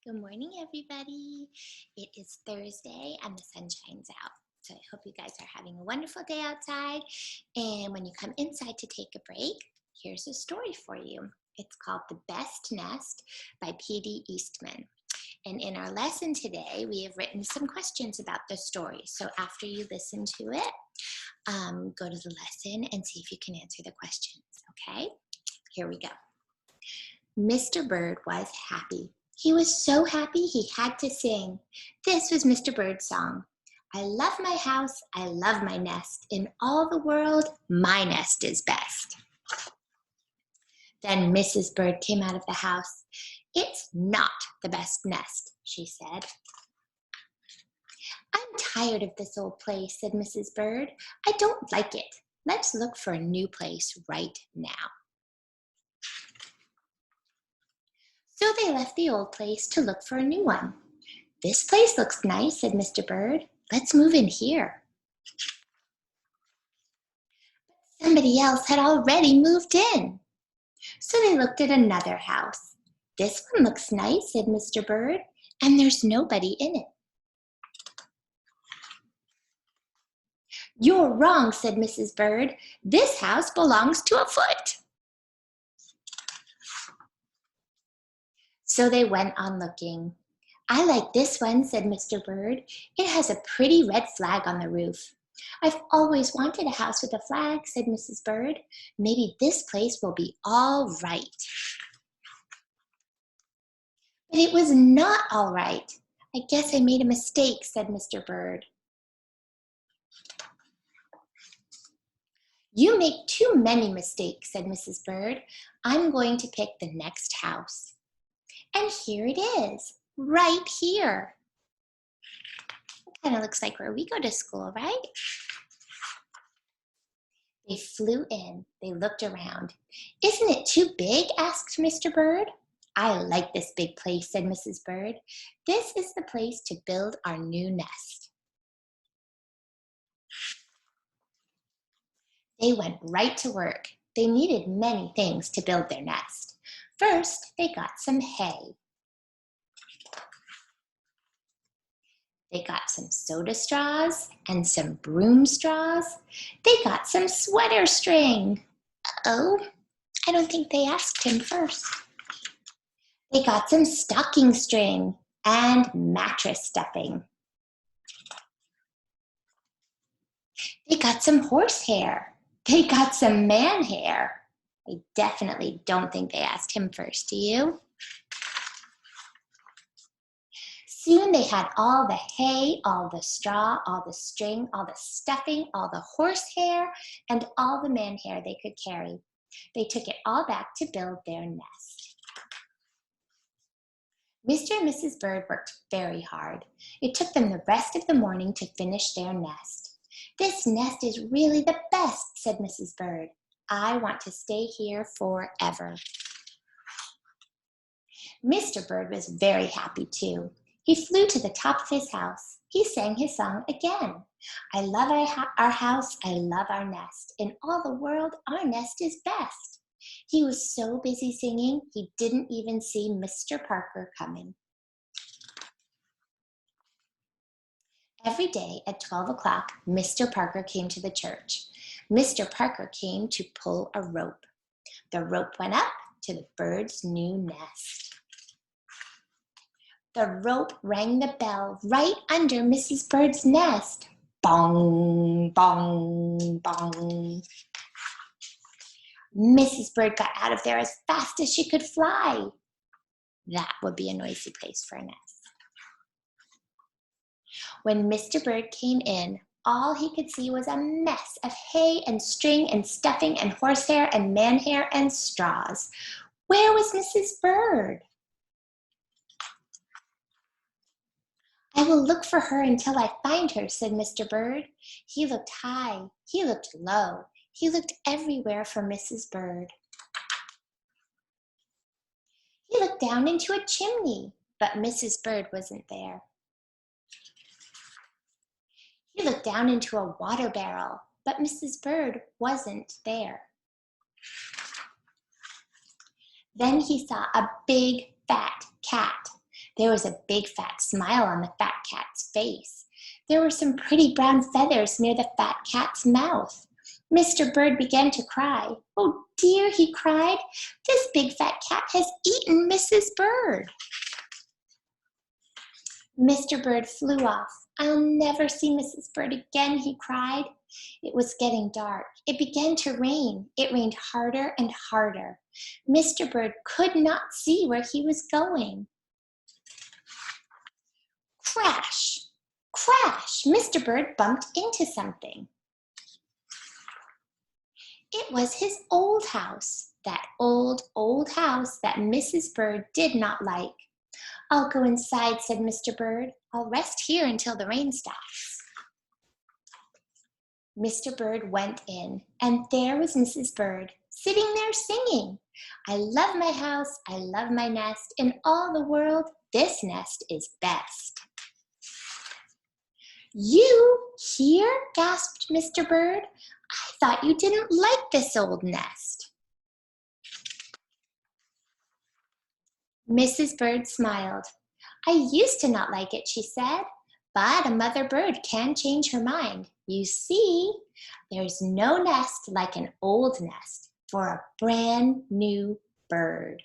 Good morning, everybody. It is Thursday and the sun shines out. So I hope you guys are having a wonderful day outside. And when you come inside to take a break, here's a story for you. It's called The Best Nest by P.D. Eastman. And in our lesson today, we have written some questions about the story. So after you listen to it, go to the lesson and see if you can answer the questions, okay? Here we go. Mr. Bird was happy. He was so happy he had to sing. This was Mr. Bird's song. I love my house, I love my nest. In all the world, my nest is best. Then Mrs. Bird came out of the house. It's not the best nest, she said. I'm tired of this old place, said Mrs. Bird. I don't like it. Let's look for a new place right now. So they left the old place to look for a new one. This place looks nice, said Mr. Bird. Let's move in here. But somebody else had already moved in. So they looked at another house. This one looks nice, said Mr. Bird, and there's nobody in it. You're wrong, said Mrs. Bird. This house belongs to a foot. So they went on looking. I like this one, said Mr. Bird. It has a pretty red flag on the roof. I've always wanted a house with a flag, said Mrs. Bird. Maybe this place will be all right. But it was not all right. I guess I made a mistake, said Mr. Bird. You make too many mistakes, said Mrs. Bird. I'm going to pick the next house. And here it is, right here. It kind of looks like where we go to school, right? They flew in. They looked around. Isn't it too big? Asked Mr. Bird. I like this big place, said Mrs. Bird. This is the place to build our new nest. They went right to work. They needed many things to build their nest. First, they got some hay. They got some soda straws and some broom straws. They got some sweater string. Oh, I don't think they asked him first. They got some stocking string and mattress stuffing. They got some horsehair. They got some man hair. I definitely don't think they asked him first, do you? Soon they had all the hay, all the straw, all the string, all the stuffing, all the horsehair, and all the man hair they could carry. They took it all back to build their nest. Mr. and Mrs. Bird worked very hard. It took them the rest of the morning to finish their nest. This nest is really the best, said Mrs. Bird. I want to stay here forever. Mr. Bird was very happy too. He flew to the top of his house. He sang his song again. I love our house, I love our nest. In all the world, our nest is best. He was so busy singing, he didn't even see Mr. Parker coming. Every day at 12 o'clock, Mr. Parker came to the church. Mr. Parker came to pull a rope. The rope went up to the bird's new nest. The rope rang the bell right under Mrs. Bird's nest. Bong, bong, bong. Mrs. Bird got out of there as fast as she could fly. That would be a noisy place for a nest. When Mr. Bird came in, all he could see was a mess of hay and string and stuffing and horsehair and man hair and straws. Where was Mrs. Bird? I will look for her until I find her, said Mr. Bird. He looked high, he looked low, he looked everywhere for Mrs. Bird. He looked down into a chimney, but Mrs. Bird wasn't there. He looked down into a water barrel, but Mrs. Bird wasn't there. Then he saw a big, fat cat. There was a big fat smile on the fat cat's face. There were some pretty brown feathers near the fat cat's mouth. Mr. Bird began to cry. "Oh dear," he cried, "this big fat cat has eaten Mrs. Bird." Mr. Bird flew off. "I'll never see Mrs. Bird again," he cried. It was getting dark. It began to rain. It rained harder and harder. Mr. Bird could not see where he was going. Crash! Crash! Mr. Bird bumped into something. It was his old house, that old house that Mrs. Bird did not like. "I'll go inside," said Mr. Bird. "I'll rest here until the rain stops." Mr. Bird went in, and there was Mrs. Bird, sitting there singing. "I love my house, I love my nest. In all the world, this nest is best." "You here?" gasped Mr. Bird. "I thought you didn't like this old nest." Mrs. Bird smiled. "I used to not like it," she said, "but a mother bird can change her mind. You see, there's no nest like an old nest for a brand new bird."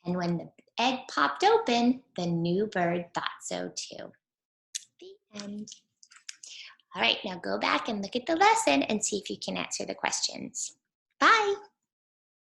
And when the egg popped open, the new bird thought so too. The end. All right, now go back and look at the lesson and see if you can answer the questions. Bye.